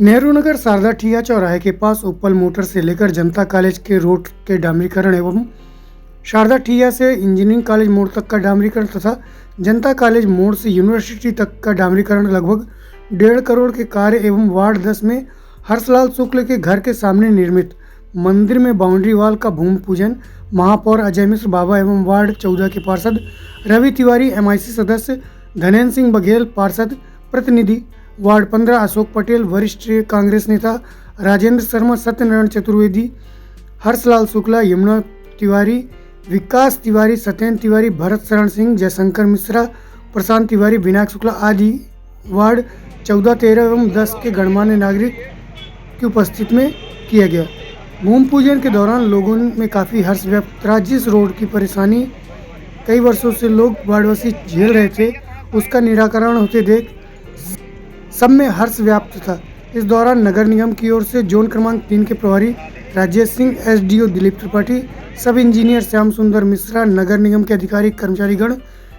नेहरू नगर शारदा चौराहे के पास उपल मोटर से लेकर जनता कॉलेज के रोड के डामरीकरण एवं शारदा ठिया से इंजीनियरिंग कॉलेज मोड़ तक का डामरीकरण तथा जनता कॉलेज मोड़ से यूनिवर्सिटी तक का डामरीकरण लगभग 1.5 करोड़ के कार्य एवं वार्ड 10 में हर्षलाल शुक्ल के घर के सामने निर्मित मंदिर में बाउंड्री वाल का भूमि पूजन महापौर अजय मिश्र बाबा एवं वार्ड 14 के पार्षद रवि तिवारी, MIC सदस्य धनेन्द्र सिंह बघेल, पार्षद प्रतिनिधि वार्ड 15 अशोक पटेल, वरिष्ठ कांग्रेस नेता राजेंद्र शर्मा, सत्यनारायण चतुर्वेदी, हर्षलाल शुक्ला, यमुना तिवारी, विकास तिवारी, सत्येंद्र तिवारी, भरत शरण सिंह, जयशंकर मिश्रा, प्रशांत तिवारी, विनायक शुक्ला आदि वार्ड 14, 13 एवं 10 के गणमान्य नागरिक की उपस्थिति में किया गया। भूमि पूजन के दौरान लोगों में काफ़ी हर्ष व्यक्त रहा। जिस रोड की परेशानी कई वर्षों से लोग वार्डवासी झेल रहे थे, उसका निराकरण होते देख सब में हर्ष व्याप्त था। इस दौरान नगर निगम की ओर से जोन क्रमांक 3 के प्रभारी राजेश सिंह, SDO दिलीप त्रिपाठी, सब इंजीनियर श्याम सुंदर मिश्रा, नगर निगम के अधिकारी कर्मचारीगण,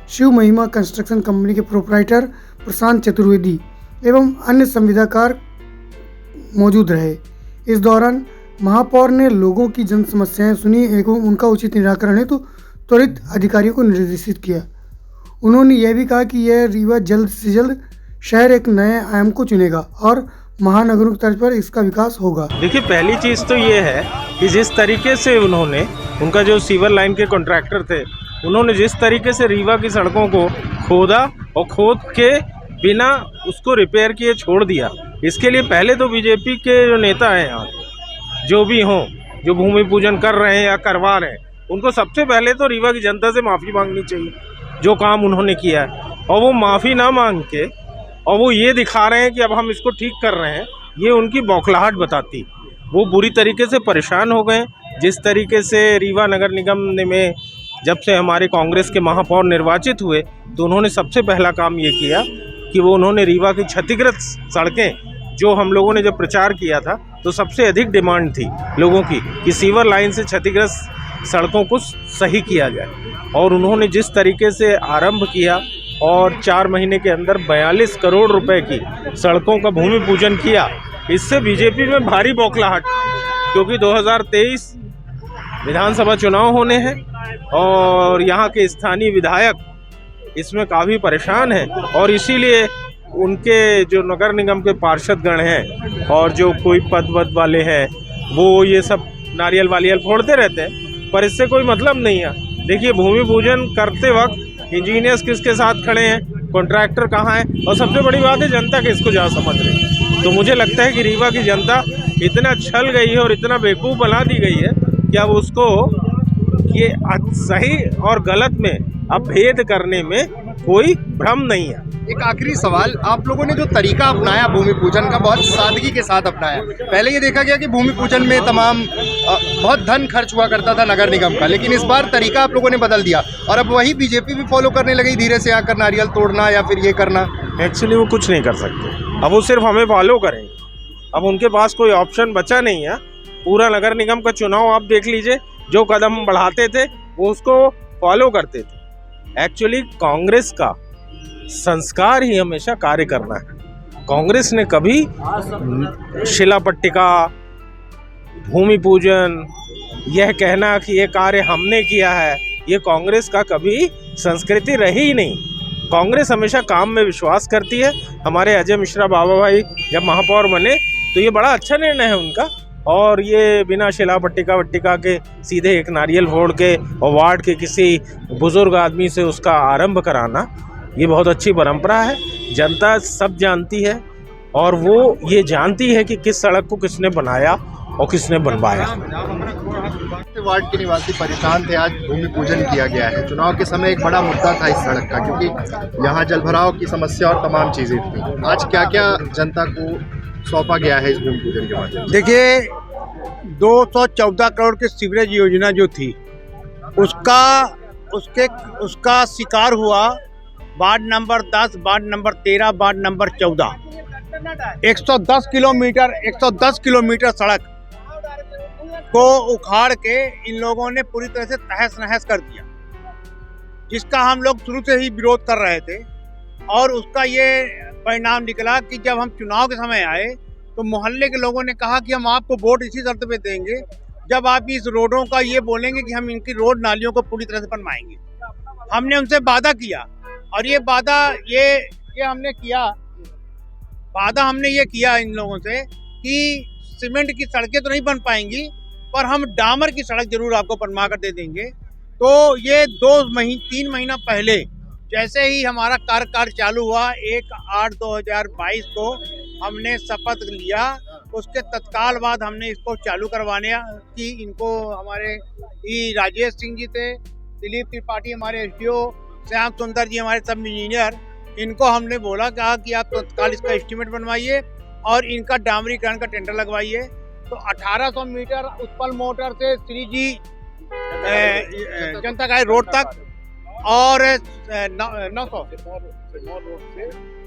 शिव महिमा कंस्ट्रक्शन कंपनी के प्रोपराइटर प्रशांत चतुर्वेदी एवं अन्य संविदाकार मौजूद रहे। इस दौरान महापौर ने लोगों की जन समस्याएं सुनी एवं उनका उचित निराकरण हेतु त्वरित अधिकारियों को निर्देशित किया। उन्होंने यह भी कहा कि यह रीवा जल्द से जल्द शहर एक नए आयाम को चुनेगा और महानगरों की तर्ज पर इसका विकास होगा। देखिए, पहली चीज़ तो ये है कि जिस तरीके से उन्होंने, उनका जो सीवर लाइन के कॉन्ट्रैक्टर थे, उन्होंने जिस तरीके से रीवा की सड़कों को खोदा और खोद के बिना उसको रिपेयर किए छोड़ दिया, इसके लिए पहले तो बीजेपी के जो नेता हैं यहाँ जो भी हों, जो भूमि पूजन कर रहे हैं या करवा रहे हैं, उनको सबसे पहले तो रीवा की जनता से माफ़ी मांगनी चाहिए जो काम उन्होंने किया है। और वो माफ़ी ना मांग के और वो ये दिखा रहे हैं कि अब हम इसको ठीक कर रहे हैं, ये उनकी बौखलाहट बताती। वो बुरी तरीके से परेशान हो गए। जिस तरीके से रीवा नगर निगम में जब से हमारे कांग्रेस के महापौर निर्वाचित हुए, तो उन्होंने सबसे पहला काम ये किया कि वो उन्होंने रीवा की क्षतिग्रस्त सड़कें, जो हम लोगों ने जब प्रचार किया था तो सबसे अधिक डिमांड थी लोगों की कि सीवर लाइन से क्षतिग्रस्त सड़कों को सही किया जाए, और उन्होंने जिस तरीके से आरंभ किया और 4 महीने के अंदर 42 करोड़ रुपए की सड़कों का भूमि पूजन किया, इससे बीजेपी में भारी बौखलाहट, क्योंकि 2023 विधानसभा चुनाव होने हैं और यहाँ के स्थानीय विधायक इसमें काफ़ी परेशान हैं, और इसीलिए उनके जो नगर निगम के पार्षदगण हैं और जो कोई पद वाले हैं, वो ये सब नारियल वारियल फोड़ते रहते हैं, पर इससे कोई मतलब नहीं है। देखिए, भूमि पूजन करते वक्त इंजीनियर्स किसके साथ खड़े हैं, कॉन्ट्रैक्टर कहाँ है, और सबसे बड़ी बात है जनता किसको जा समझ रही है। तो मुझे लगता है कि रीवा की जनता इतना छल गई है और इतना बेवकूफ़ बना दी गई है कि अब उसको ये सही और गलत में अब भेद करने में कोई भ्रम नहीं है। एक आखिरी सवाल, आप लोगों ने जो तरीका अपनाया भूमि पूजन का, बहुत सादगी के साथ अपनाया। पहले ये देखा गया कि भूमि पूजन में तमाम बहुत धन खर्च हुआ करता था नगर निगम का, लेकिन इस बार तरीका आप लोगों ने बदल दिया और अब वही बीजेपी भी फॉलो करने लगी, धीरे से आकर नारियल तोड़ना या फिर ये करना। एक्चुअली वो कुछ नहीं कर सकते, अब वो सिर्फ हमें फॉलो करेंगे। अब उनके पास कोई ऑप्शन बचा नहीं है। पूरा नगर निगम का चुनाव आप देख लीजिए, जो कदम बढ़ाते थे वो उसको फॉलो करते थे। एक्चुअली कांग्रेस का संस्कार ही हमेशा कार्य करना है। कांग्रेस ने कभी शिला पट्टिका, भूमि पूजन, यह कहना कि ये कार्य हमने किया है, ये कांग्रेस का कभी संस्कृति रही ही नहीं। कांग्रेस हमेशा काम में विश्वास करती है। हमारे अजय मिश्रा बाबा भाई जब महापौर बने तो ये बड़ा अच्छा निर्णय है उनका, और ये बिना शिला पट्टिका वट्टिका के सीधे एक नारियल फोड़ के और वार्ड के किसी बुजुर्ग आदमी से उसका आरंभ कराना, ये बहुत अच्छी परंपरा है। जनता सब जानती है और वो ये जानती है कि किस सड़क को किसने बनाया और किसने बनवाया। वार्ड के निवासी परेशान थे, आज भूमि पूजन किया गया है। चुनाव के समय एक बड़ा मुद्दा था इस सड़क का, क्योंकि यहाँ जलभराव की समस्या और तमाम चीज़ें थी। आज क्या क्या जनता को सौंपा गया है इस भूमि पूजन के माध्यम से? देखिए, 214 करोड़ की सीवरेज योजना जो थी, उसका शिकार हुआ ward number 10, ward number 13, ward number 14। 110 kilometre सड़क को उखाड़ के इन लोगों ने पूरी तरह से तहस नहस कर दिया, जिसका हम लोग शुरू से ही विरोध कर रहे थे। और उसका ये परिणाम निकला कि जब हम चुनाव के समय आए तो तो मोहल्ले के लोगों ने कहा कि हम आपको वोट इसी शर्त पे देंगे जब आप इस रोडों का ये बोलेंगे कि हम इनकी रोड नालियों को पूरी तरह से बनवाएंगे। हमने उनसे वादा किया और ये वादा ये हमने किया, वादा हमने ये किया इन लोगों से कि सीमेंट की सड़कें तो नहीं बन पाएंगी पर हम डामर की सड़क जरूर आपको बनवा कर दे देंगे। तो ये 3 महीना पहले जैसे ही हमारा कार्यकाल चालू हुआ 1/8/2022 को हमने शपथ लिया, उसके तत्काल बाद हमने इसको चालू करवाने की इनको हमारे राजेश सिंह जी थे, दिलीप त्रिपाठी हमारे एसडीओ, श्याम सुंदर जी हमारे सब इंजीनियर, इनको हमने बोला कहा कि आप तत्काल इसका एस्टीमेट बनवाइए और इनका डामरीकरण का टेंडर लगवाइए। तो 1800 मीटर उत्पल मोटर से श्री जी जनता कॉलेज रोड तक और 900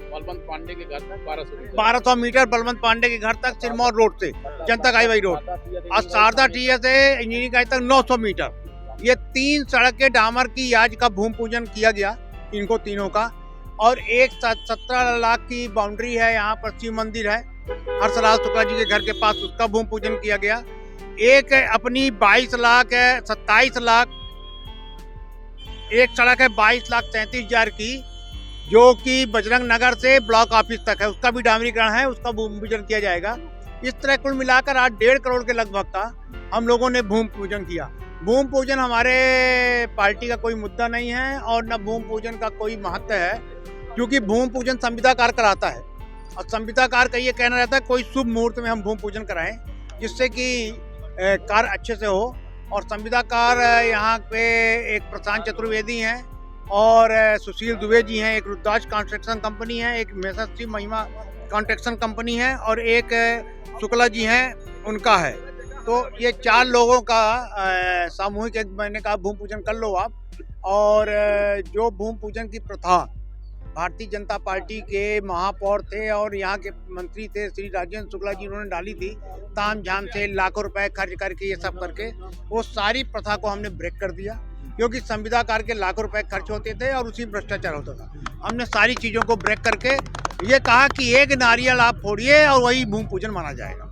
बलवंत पांडे के घर तक 1200 मीटर बलवंत पांडे के घर तक सिरमौर रोड से जनता हाईवे रोड और शारदा टीया से इंजीनियरिंग कॉलेज तक 900 मीटर, ये 3 सड़कें डामर की आज का भूमि पूजन किया गया इनको तीनों का। और एक 17 लाख की बाउंड्री है, यहाँ पर शिव मंदिर है हर्षलाल शुक्ला जी के घर के पास, उसका भूमि पूजन किया गया। एक अपनी 27 लाख एक सड़क है 22,37,000 की जो कि बजरंग नगर से ब्लॉक ऑफिस तक है, उसका भी डामरीकरण है, उसका भूमि पूजन किया जाएगा। इस तरह कुल मिलाकर आज 1.5 करोड़ के लगभग का हम लोगों ने भूमि पूजन किया। भूमि पूजन हमारे पार्टी का कोई मुद्दा नहीं है और न भूमि पूजन का कोई महत्व है, क्योंकि भूमि पूजन संविदाकार कराता है और संविदाकार का ये कहना रहता है कोई शुभ मुहूर्त में हम भूमि पूजन कराएं जिससे कि कार्य अच्छे से हो। और संविदाकार यहाँ पे एक प्रशांत चतुर्वेदी हैं और सुशील दुबे जी हैं, एक रुद्राज कंस्ट्रक्शन कंपनी है, एक मेसर्स महिमा कंस्ट्रक्शन कंपनी है और एक शुक्ला जी हैं उनका है। तो ये 4 लोगों का सामूहिक एक मैंने कहा भूमि पूजन कर लो आप। और जो भूमि पूजन की प्रथा भारतीय जनता पार्टी के महापौर थे और यहाँ के मंत्री थे श्री राजेंद्र शुक्ला जी, उन्होंने डाली थी ताम झाम से लाखों रुपए खर्च करके ये सब करके, वो सारी प्रथा को हमने ब्रेक कर दिया क्योंकि संविदाकार के लाखों रुपए खर्च होते थे और उसी भ्रष्टाचार होता था। हमने सारी चीज़ों को ब्रेक करके ये कहा कि एक नारियल आप फोड़िए और वही भूमि पूजन माना जाएगा।